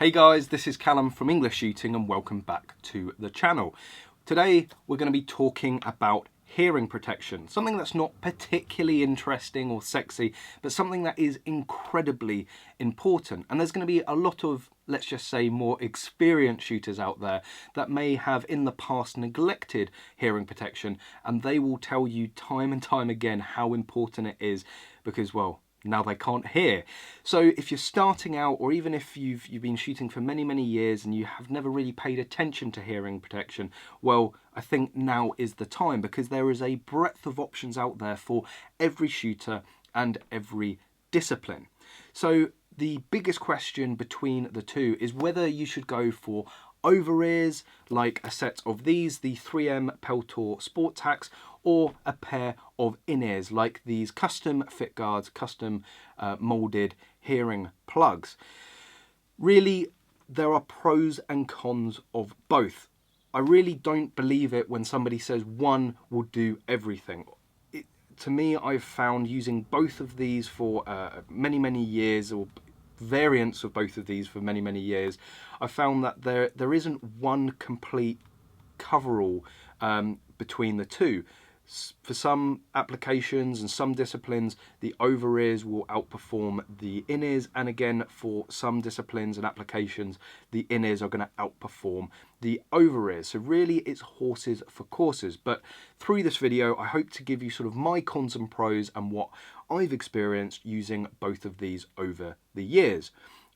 Hey guys, this is Callum from EnglishShooting and welcome back to the channel. Today we're going to be talking about hearing protection, something that's not particularly interesting or sexy, but something that is incredibly important. And there's going to be a lot of, let's just say, more experienced shooters out there that may have in the past neglected hearing protection, and they will tell you time and time again how important it is because, well, now they can't hear. So if you're starting out, or even if you've been shooting for many years and you have never really paid attention to hearing protection, well, I think now is the time, because there is a breadth of options out there for every shooter and every discipline. So the biggest question between the two is whether you should go for over-ears, like a set of these, the 3M Peltor Sport Tacs, or a pair of in-ears, like these custom fit guards, custom molded hearing plugs. Really, there are pros and cons of both. I really don't believe it when somebody says one will do everything. To me, I've found using both of these for many years, or variants of both of these for many years, I found that there isn't one complete coverall between the two. For some applications and some disciplines, the over-ears will outperform the in-ears, and again, for some disciplines and applications, the in-ears are going to outperform the over-ears. So really, it's horses for courses. But through this video, I hope to give you sort of my cons and pros and what I've experienced using both of these over the years.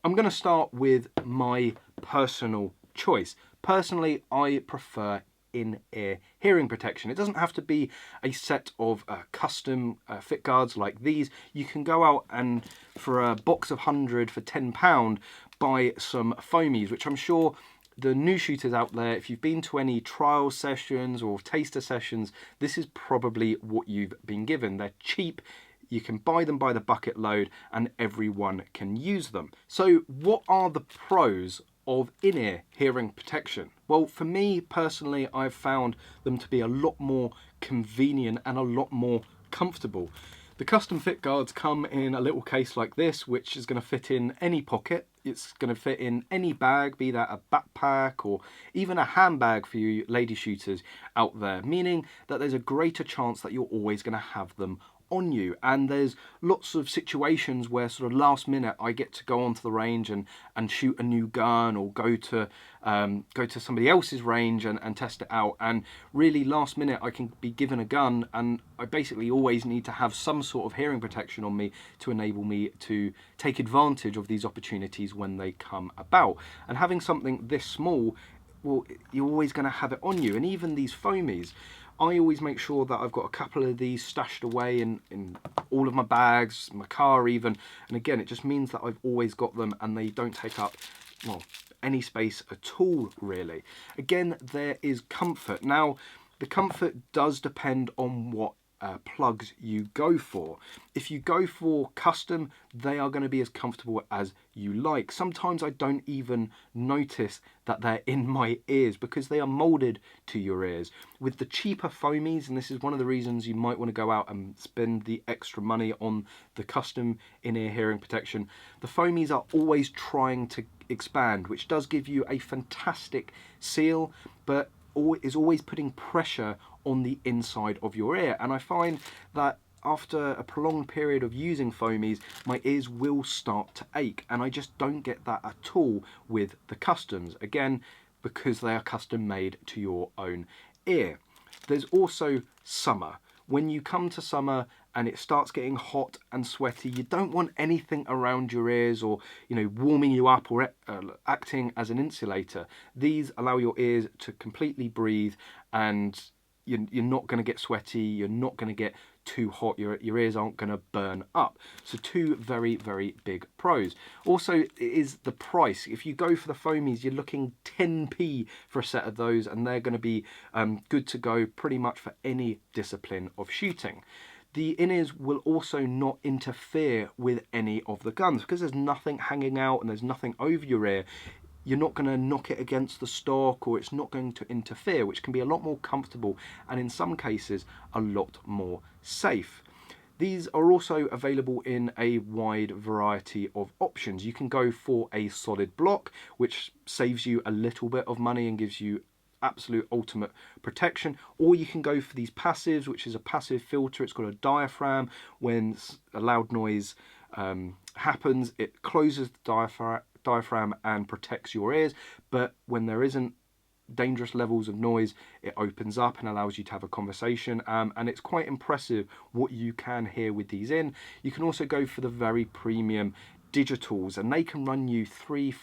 I'm going to start with my personal choice. Personally, I prefer in-ear hearing protection. It doesn't have to be a set of custom fit guards like these. You can go out and for a box of 100 for £10 buy some foamies, which I'm sure the new shooters out there, if you've been to any trial sessions or taster sessions, this is probably what you've been given. They're cheap. You can buy them by the bucket load and everyone can use them. So what are the pros of in-ear hearing protection? Well, for me personally, I've found them to be a lot more convenient and a lot more comfortable. The custom fit guards come in a little case like this, which is going to fit in any pocket. It's going to fit in any bag, be that a backpack or even a handbag for you lady shooters out there, meaning that there's a greater chance that you're always going to have them on you. And there's lots of situations where sort of last minute I get to go onto the range and shoot a new gun, or go to somebody else's range and test it out, and really last minute I can be given a gun, and I basically always need to have some sort of hearing protection on me to enable me to take advantage of these opportunities when they come about. And having something this small, well, you're always going to have it on you. And even these foamies, I always make sure that I've got a couple of these stashed away in all of my bags, my car even. And again, it just means that I've always got them and they don't take up, well, any space at all, really. Again, there is comfort. Now, the comfort does depend on what plugs you go for. If you go for custom, they are going to be as comfortable as you like. Sometimes I don't even notice that they're in my ears because they are molded to your ears. With the cheaper foamies, and this is one of the reasons you might want to go out and spend the extra money on the custom in-ear hearing protection, the foamies are always trying to expand, which does give you a fantastic seal, but is always putting pressure on the inside of your ear. And I find that after a prolonged period of using foamies, my ears will start to ache, and I just don't get that at all with the customs, again because they are custom made to your own ear. There's also summer. When you come to summer and it starts getting hot and sweaty, you don't want anything around your ears, or warming you up, or acting as an insulator. These allow your ears to completely breathe, and you're not going to get sweaty, you're not going to get too hot, your ears aren't going to burn up. So two very big pros. Also, it is the price. If you go for the foamies, you're looking 10p for a set of those, and they're going to be good to go pretty much for any discipline of shooting. The in-ears will also not interfere with any of the guns because there's nothing hanging out and there's nothing over your ear. You're not going to knock it against the stock, or it's not going to interfere, which can be a lot more comfortable and in some cases a lot more safe. These are also available in a wide variety of options. You can go for a solid block, which saves you a little bit of money and gives you absolute ultimate protection, or you can go for these passives, which is a passive filter. It's got a diaphragm. When a loud noise happens, it closes the diaphragm and protects your ears, but when there isn't dangerous levels of noise, it opens up and allows you to have a conversation, and it's quite impressive what you can hear with these in. You can also go for the very premium digitals, and they can run you £300,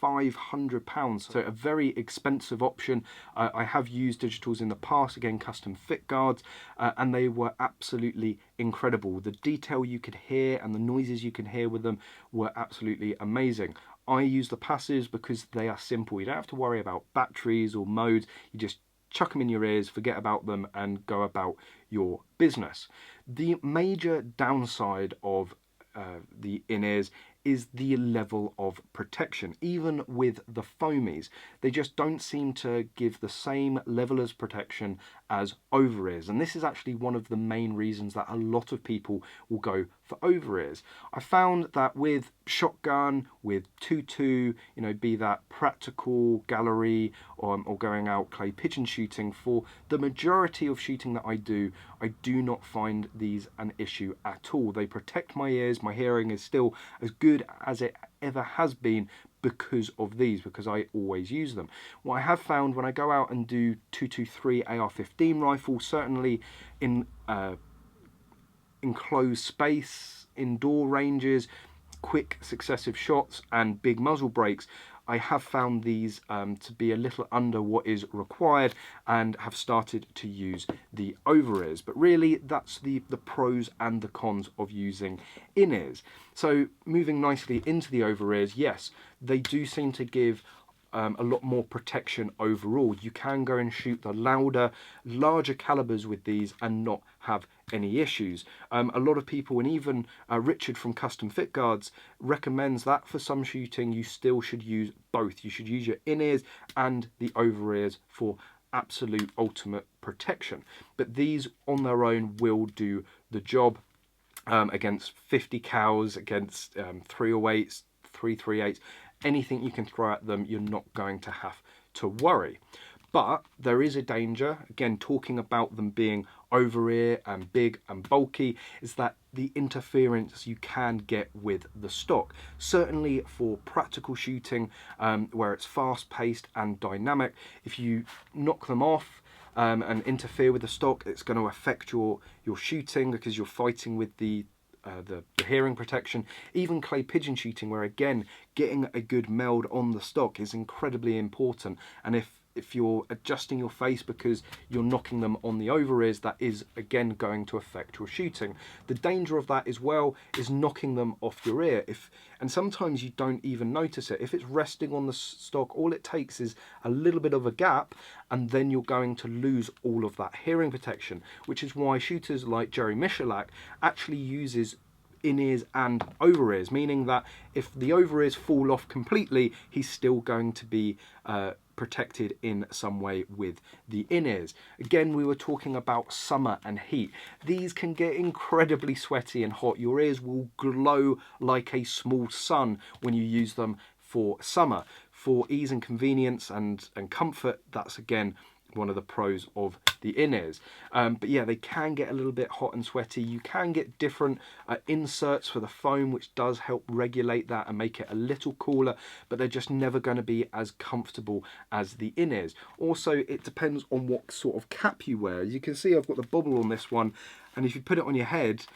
£400, £500, so a very expensive option. I have used digitals in the past, again custom fit guards, and they were absolutely incredible. The detail you could hear and the noises you can hear with them were absolutely amazing. I use the passives because they are simple. You don't have to worry about batteries or modes. You just chuck them in your ears, forget about them, and go about your business. The major downside of the in-ears is the level of protection. Even with the foamies, they just don't seem to give the same level of protection as over-ears, and this is actually one of the main reasons that a lot of people will go for over-ears. I found that with shotgun, with 2.2, be that practical, gallery, or going out clay pigeon shooting, for the majority of shooting that I do not find these an issue at all. They protect my ears. My hearing is still as good as it ever has been because of these, because I always use them. What I have found when I go out and do 223 AR-15 rifle, certainly in enclosed space, indoor ranges, quick successive shots and big muzzle breaks, I have found these to be a little under what is required, and have started to use the over-ears. But really, that's the pros and the cons of using in-ears. So moving nicely into the over-ears, yes, they do seem to give a lot more protection overall. You can go and shoot the louder, larger calibers with these and not have any issues. A lot of people, and even Richard from Custom Fit Guards, recommends that for some shooting you still should use both. You should use your in-ears and the over-ears for absolute ultimate protection. But these on their own will do the job against 50 cows, against 308s, 338s, anything you can throw at them, you're not going to have to worry. But there is a danger, again, talking about them being over-ear and big and bulky, is that the interference you can get with the stock. Certainly for practical shooting, where it's fast-paced and dynamic, if you knock them off and interfere with the stock, it's going to affect your shooting, because you're fighting with the hearing protection. Even clay pigeon shooting, where again getting a good meld on the stock is incredibly important, and if you're adjusting your face because you're knocking them on the over-ears, that is again going to affect your shooting. The danger of that as well is knocking them off your ear, and sometimes you don't even notice it. If it's resting on the stock, all it takes is a little bit of a gap, and then you're going to lose all of that hearing protection, which is why shooters like Jerry Michalak actually uses in-ears and over-ears, meaning that if the over-ears fall off completely, he's still going to be protected in some way with the in-ears. Again, we were talking about summer and heat. These can get incredibly sweaty and hot. Your ears will glow like a small sun when you use them for summer. For ease and convenience and comfort, that's again one of the pros of the in-ears. But yeah, they can get a little bit hot and sweaty. You can get different inserts for the foam, which does help regulate that and make it a little cooler, but they're just never going to be as comfortable as the in-ears. Also, it depends on what sort of cap you wear. You can see I've got the bobble on this one, and if you put it on your head,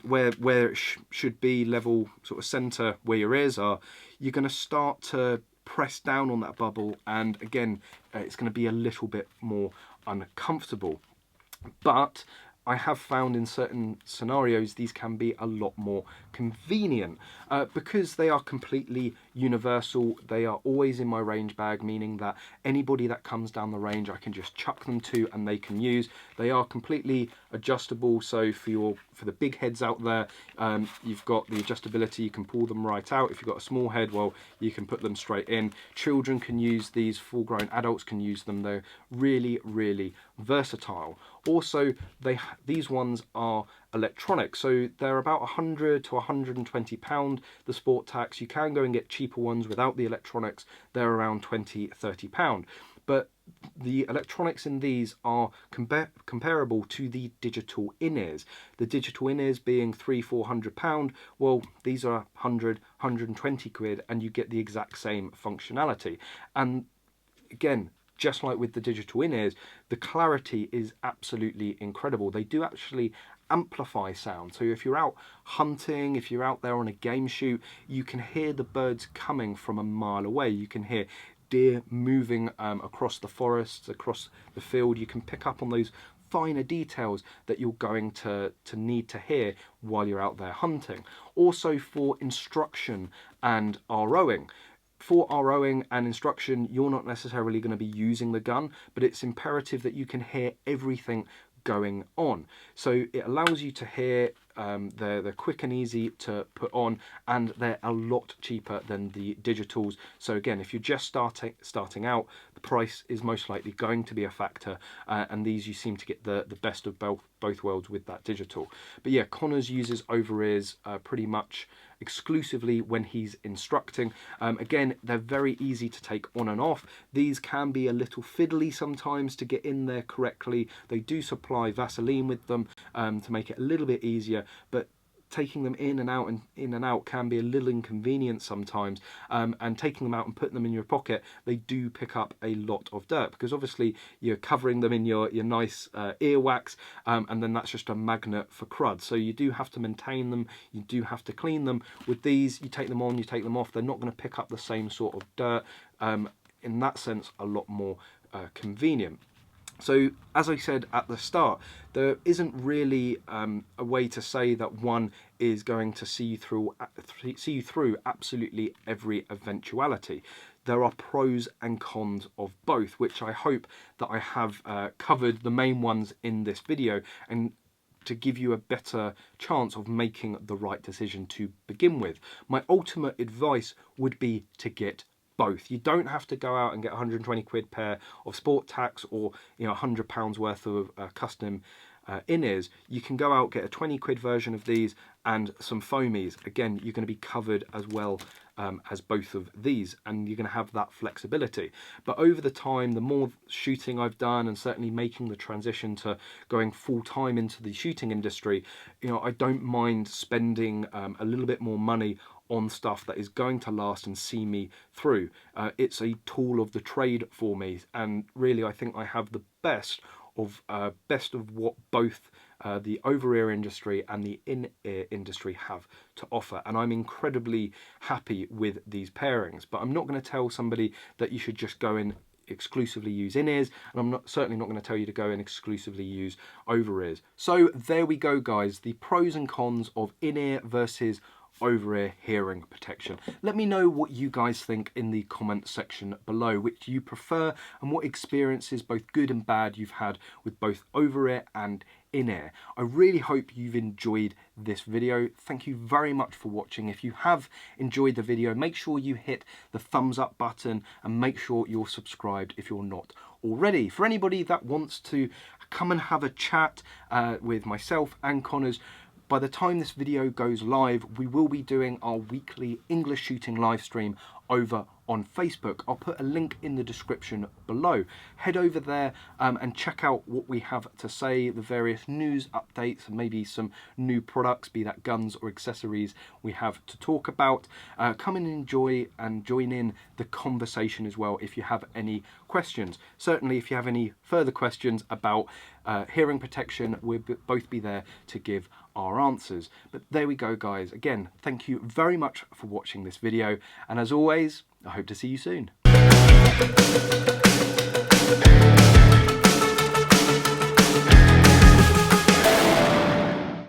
where it should be level sort of center where your ears are, you're going to start to press down on that bubble, and again it's going to be a little bit more uncomfortable. But I have found in certain scenarios these can be a lot more convenient because they are completely universal. They are always in my range bag, meaning that anybody that comes down the range I can just chuck them to and they can use. They are completely adjustable, so for the big heads out there, you've got the adjustability. You can pull them right out. If you've got a small head, well, you can put them straight in. Children can use these, full-grown adults can use them. They're really, really versatile. Also, these ones are electronics. So they're about £100 to £120, the sport tax. You can go and get cheaper ones without the electronics. They're around £20, £30. But the electronics in these are comparable to the digital in-ears. The digital in-ears being £300–400, well, these are 100, 120 quid, and you get the exact same functionality. And again, just like with the digital in-ears, the clarity is absolutely incredible. They do actually amplify sound. So if you're out hunting, if you're out there on a game shoot, you can hear the birds coming from a mile away. You can hear deer moving across the forests, across the field. You can pick up on those finer details that you're going to need to hear while you're out there hunting. Also for instruction and ROing. For ROing and instruction, you're not necessarily going to be using the gun, but it's imperative that you can hear everything going on. So it allows you to hear, they're quick and easy to put on, and they're a lot cheaper than the digitals. So again, if you're just starting out, the price is most likely going to be a factor, and these you seem to get the best of both worlds with that digital. But yeah, Connors uses over-ears pretty much exclusively when he's instructing. Again, they're very easy to take on and off. These can be a little fiddly sometimes to get in there correctly. They do supply Vaseline with them to make it a little bit easier, but taking them in and out can be a little inconvenient sometimes, and taking them out and putting them in your pocket, they do pick up a lot of dirt, because obviously you're covering them in your nice earwax, and then that's just a magnet for crud. So you do have to maintain them, you do have to clean them. With these, you take them on, you take them off, they're not going to pick up the same sort of dirt. In that sense, a lot more convenient. So as I said at the start, there isn't really a way to say that one is going to see you through absolutely every eventuality. There are pros and cons of both, which I hope that I have covered the main ones in this video, and to give you a better chance of making the right decision to begin with. My ultimate advice would be to get both. You don't have to go out and get 120 quid pair of sport tax, or £100 worth of custom in-ears. You can go out, get a 20 quid version of these and some foamies. Again, you're going to be covered as well as both of these, and you're going to have that flexibility. But over the time, the more shooting I've done, and certainly making the transition to going full-time into the shooting industry, I don't mind spending a little bit more money on stuff that is going to last and see me through. It's a tool of the trade for me, and really I think I have the best of what both the over-ear industry and the in-ear industry have to offer, and I'm incredibly happy with these pairings. But I'm not going to tell somebody that you should just go and exclusively use in-ears, and I'm certainly not going to tell you to go and exclusively use over-ears. So there we go, guys, the pros and cons of in-ear versus over-ear hearing protection. Let me know what you guys think in the comment section below, which you prefer, and what experiences, both good and bad, you've had with both over-ear and in-ear. I really hope you've enjoyed this video. Thank you very much for watching. If you have enjoyed the video, make sure you hit the thumbs up button, and make sure you're subscribed if you're not already. For anybody that wants to come and have a chat with myself and Connors, by the time this video goes live, we will be doing our weekly English shooting live stream over on Facebook. I'll put a link in the description below. Head over there and check out what we have to say, the various news updates, and maybe some new products, be that guns or accessories, we have to talk about. Come and enjoy and join in the conversation as well if you have any questions. Certainly if you have any further questions about hearing protection, we'll both be there to give our answers. But there we go, guys. Again, thank you very much for watching this video, and as always, I hope to see you soon.